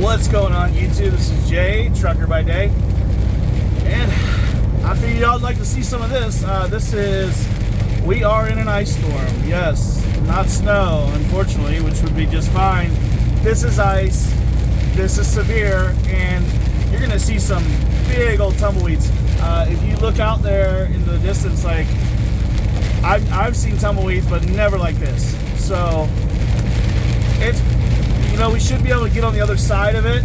What's going on, YouTube? This is Jay, trucker by day, and I figured y'all'd like to see some of this. We are in an ice storm. Yes, not snow, unfortunately, which would be just fine. This is ice. This is severe, and you're gonna see some big old tumbleweeds. If you look out there in the distance, like I've seen tumbleweeds, but never like this. So it's, we should be able to get on the other side of it,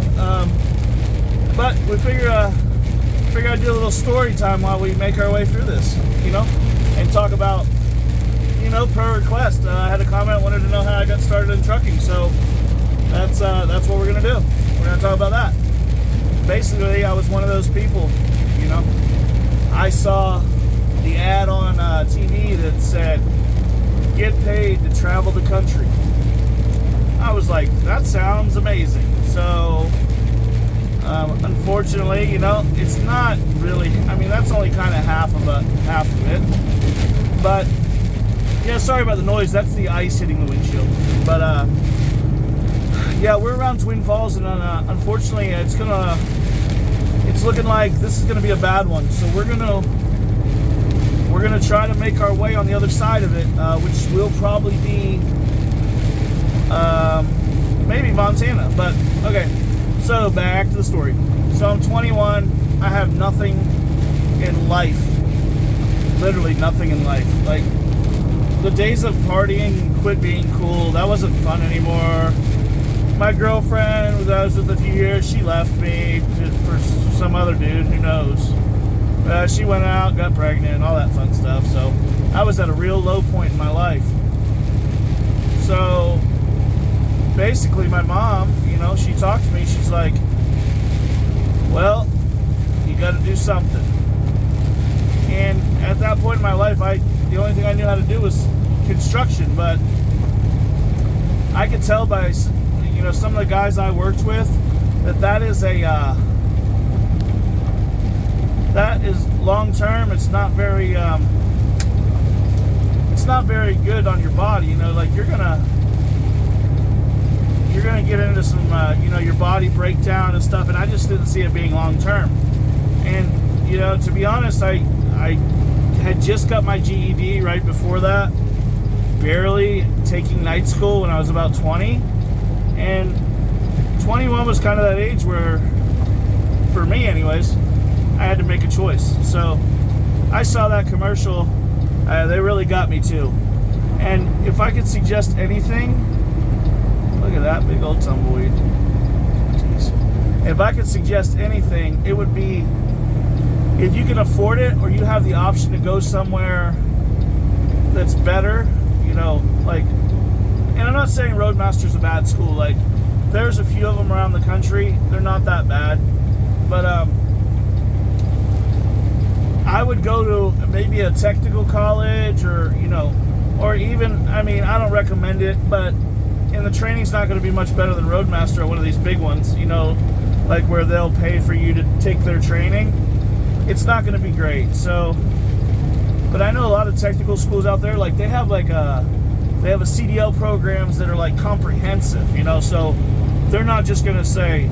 but we figure I'd do a little story time while we make our way through this, and talk about, per request. I had a comment, wanted to know how I got started in trucking, so that's what we're gonna do. We're gonna talk about that. Basically, I was one of those people, I saw the ad on TV that said, "Get paid to travel the country." I was like, that sounds amazing. So, unfortunately, it's not really, that's only kind of half of it. But, sorry about the noise. That's the ice hitting the windshield. But, we're around Twin Falls, and unfortunately, it's looking like this is going to be a bad one. So we're going to try to make our way on the other side of it, which will probably be maybe Montana. But okay, so back to the story. So I'm 21. I have nothing in life, literally nothing in life. Like, the days of partying quit being cool. That wasn't fun anymore. My girlfriend, who I was with a few years, she left me for some other dude, who knows. She went out, got pregnant, all that fun stuff. So I was at a real low point in my life. So basically, my mom, she talked to me. She's like, well, you got to do something. And at that point in my life, the only thing I knew how to do was construction. But I could tell by, some of the guys I worked with, that is long term. It's not very good on your body. Like you're gonna get into some, your body breakdown and stuff, and I just didn't see it being long term. And, to be honest, I had just got my GED right before that, barely taking night school when I was about 20, and 21 was kind of that age where, for me anyways, I had to make a choice. So I saw that commercial, they really got me too. And if I could suggest anything, look at that big old tumbleweed. Jeez. If I could suggest anything, it would be, if you can afford it or you have the option to go somewhere that's better, and I'm not saying Roadmaster's a bad school. Like, there's a few of them around the country. They're not that bad. But I would go to maybe a technical college or even, I don't recommend it, but the training's not going to be much better than Roadmaster or one of these big ones, like where they'll pay for you to take their training. It's not going to be great. So, but I know a lot of technical schools out there, like they have a CDL programs that are like comprehensive, so they're not just going to say,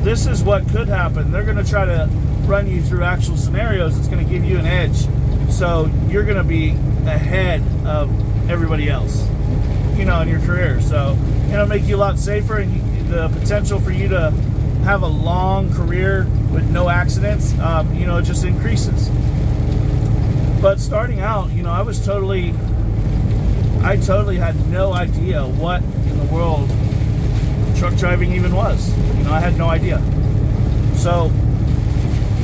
this is what could happen. They're going to try to run you through actual scenarios. It's going to give you an edge. So you're going to be ahead of everybody else, in your career. So, make you a lot safer, and the potential for you to have a long career with no accidents, it just increases. But starting out, I totally had no idea what in the world truck driving even was. I had no idea. So,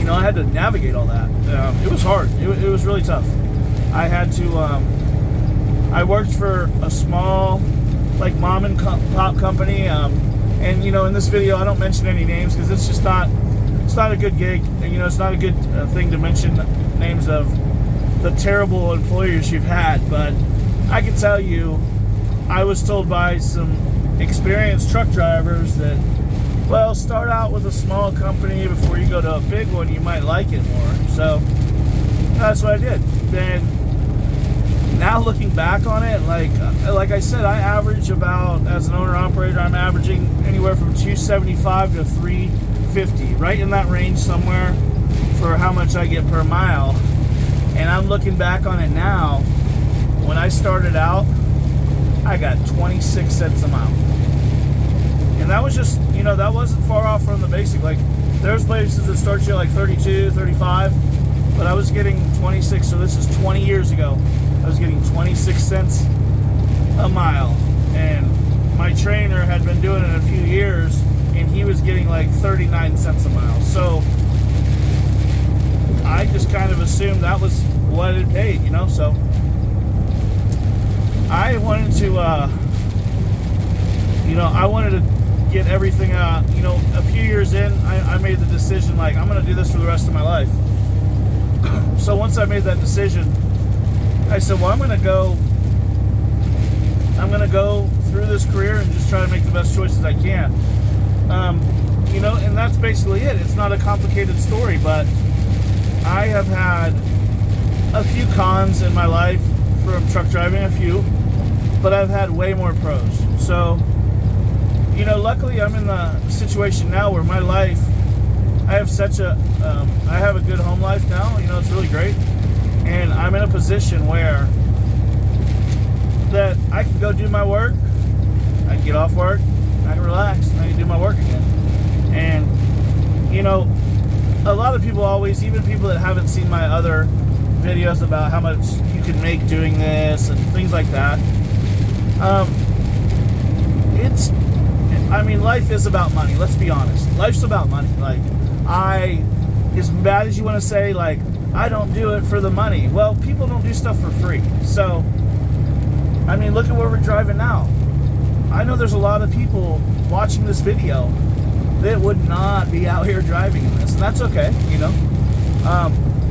I had to navigate all that. It was hard. It was really tough. I had to, I worked for a small, like, mom and pop company, and, in this video, I don't mention any names because it's not a good gig. It's not a good thing to mention names of the terrible employers you've had, but I can tell you, I was told by some experienced truck drivers that, well, start out with a small company before you go to a big one. You might like it more. So that's what I did. And now looking back on it, like I said, I average about, as an owner operator, I'm averaging anywhere anywhere from 275 to 350, right in that range somewhere for how much I get per mile. And I'm looking back on it now. When I started out, I got 26 cents a mile. And that was just, you know, that wasn't far off from the basic. Like, there's places that start you at like 32, 35, but I was getting 26, so this is 20 years ago. I was getting 26 cents a mile. And my trainer had been doing it a few years, and he was getting like 39 cents a mile. So I just kind of assumed that was what it paid, you know. So I wanted to, you know, I wanted to get everything, you know, a few years in, I made the decision, like, I'm going to do this for the rest of my life. So once I made that decision, I said, well, I'm going to go through this career and just try to make the best choices I can. You know, and that's basically it. It's not a complicated story, but I have had a few cons in my life from truck driving, a few, but I've had way more pros. So, you know, luckily I'm in the situation now where my life, I have such a, I have a good home life now, you know, it's really great. And I'm in a position where that I can go do my work, I can get off work, I can relax, and I can do my work again. And, you know, a lot of people always, even people that haven't seen my other videos about how much you can make doing this and things like that, I mean, life is about money. Let's be honest. Life's about money. Like, as bad as you want to say, like, I don't do it for the money. Well, people don't do stuff for free. So, I mean, look at where we're driving now. I know there's a lot of people watching this video that would not be out here driving in this, and that's okay, you know.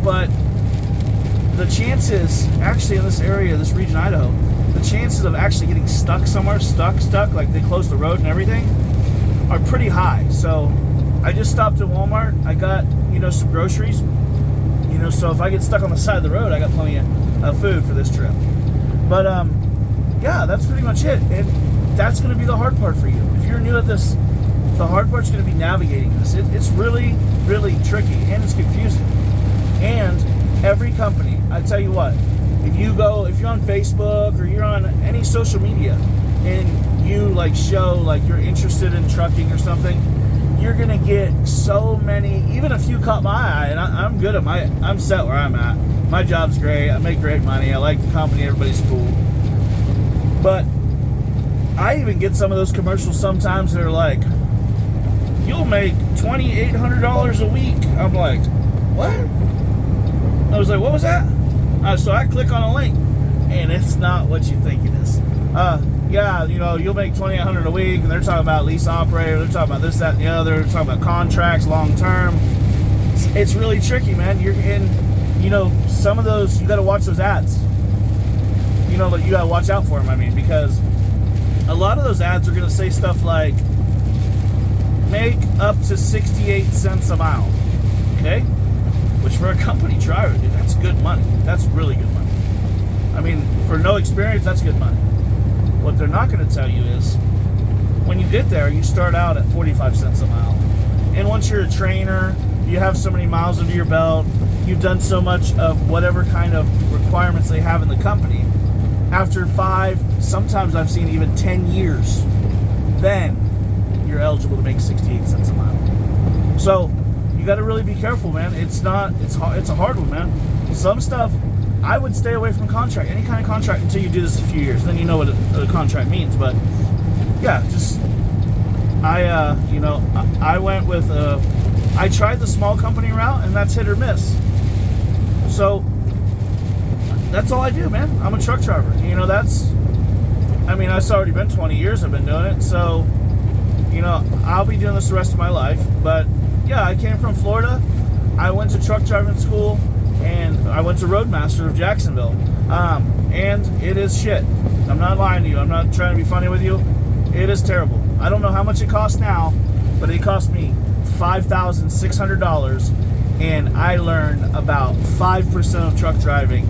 But the chances, actually, in this area, this region, Idaho, the chances of actually getting stuck somewhere, stuck, like they closed the road and everything, are pretty high. So I just stopped at Walmart. I got, you know, some groceries. You know, so if I get stuck on the side of the road, I got plenty of food for this trip. But yeah, that's pretty much it. And that's going to be the hard part for you. If you're new at this, the hard part's going to be navigating this. It's really, really tricky, and it's confusing. And every company, I tell you what, if you're on Facebook or you're on any social media and you like show like you're interested in trucking or something, you're gonna get so many. Even if you caught my eye, and I'm good at I'm set where I'm at. My job's great. I make great money. I like the company. Everybody's cool. But I even get some of those commercials sometimes that are like, you'll make $2,800 a week. I'm like, what? I was like, what was that? So I click on a link, and it's not what you think it is. Yeah, you know, you'll make $2,800 a week, and they're talking about lease operator, they're talking about this, that, and the other, they're talking about contracts, long term. It's really tricky, man. You're in, you know, some of those, you got to watch those ads. You know, you got to watch out for them, I mean, because a lot of those ads are going to say stuff like, make up to 68 cents a mile, okay? Which for a company driver, dude, that's good money. That's really good money. I mean, for no experience, that's good money. What they're not going to tell you is, when you get there, you start out at 45 cents a mile. And once you're a trainer, you have so many miles under your belt, you've done so much of whatever kind of requirements they have in the company, after 5, sometimes I've seen even 10 years, then you're eligible to make 68 cents a mile. So, you got to really be careful, man. It's a hard one, man. Some stuff, I would stay away from contract, any kind of contract, until you do this a few years. Then you know what a contract means. But yeah, I went with, I tried the small company route, and that's hit or miss. So that's all I do, man. I'm a truck driver. You know, it's already been 20 years I've been doing it. So, you know, I'll be doing this the rest of my life. But yeah, I came from Florida. I went to truck driving school, and I went to Roadmaster of Jacksonville. And it is shit. I'm not lying to you. I'm not trying to be funny with you. It is terrible. I don't know how much it costs now, but it cost me $5,600, and I learned about 5% of truck driving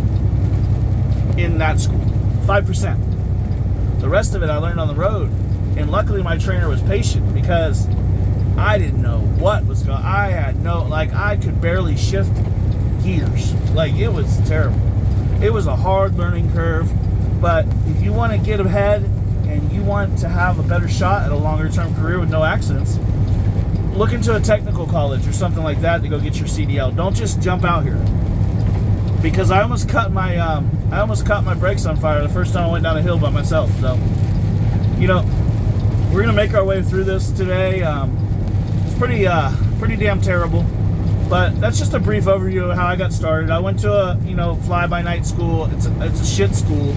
in that school. 5%. The rest of it I learned on the road. And luckily my trainer was patient, because I didn't know what was going on. I had no, like, I could barely shift gears. Like, it was terrible. It was a hard learning curve. But if you want to get ahead and you want to have a better shot at a longer term career with no accidents, look into a technical college or something like that to go get your CDL. Don't just jump out here. Because I almost cut my brakes on fire the first time I went down a hill by myself. So, you know, we're gonna make our way through this today. It's pretty damn terrible, but that's just a brief overview of how I got started. I went to a fly-by-night school. It's a shit school.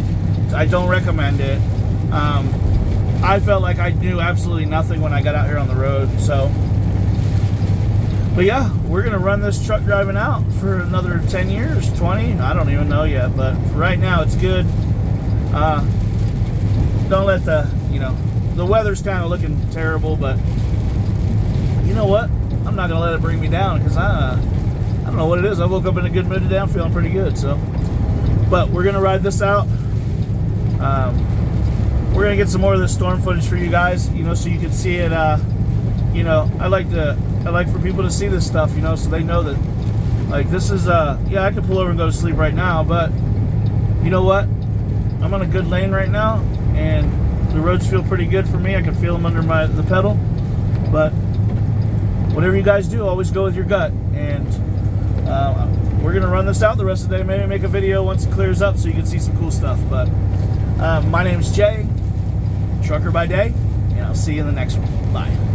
I don't recommend it. I felt like I knew absolutely nothing when I got out here on the road. So, but yeah, we're gonna run this truck driving out for another 10 years, 20. I don't even know yet, but for right now it's good. Don't let the weather's kind of looking terrible, but you know what? I'm not gonna let it bring me down, because I don't know what it is. I woke up in a good mood today. I'm feeling pretty good. So, but we're gonna ride this out. We're gonna get some more of this storm footage for you guys, so you can see it. I like for people to see this stuff, so they know that, like, this is I could pull over and go to sleep right now, but you know what? I'm on a good lane right now, and the roads feel pretty good for me. I can feel them under the pedal. But whatever you guys do, always go with your gut. And we're gonna run this out the rest of the day. Maybe make a video once it clears up so you can see some cool stuff. But my name's Jay, trucker by day, and I'll see you in the next one. Bye.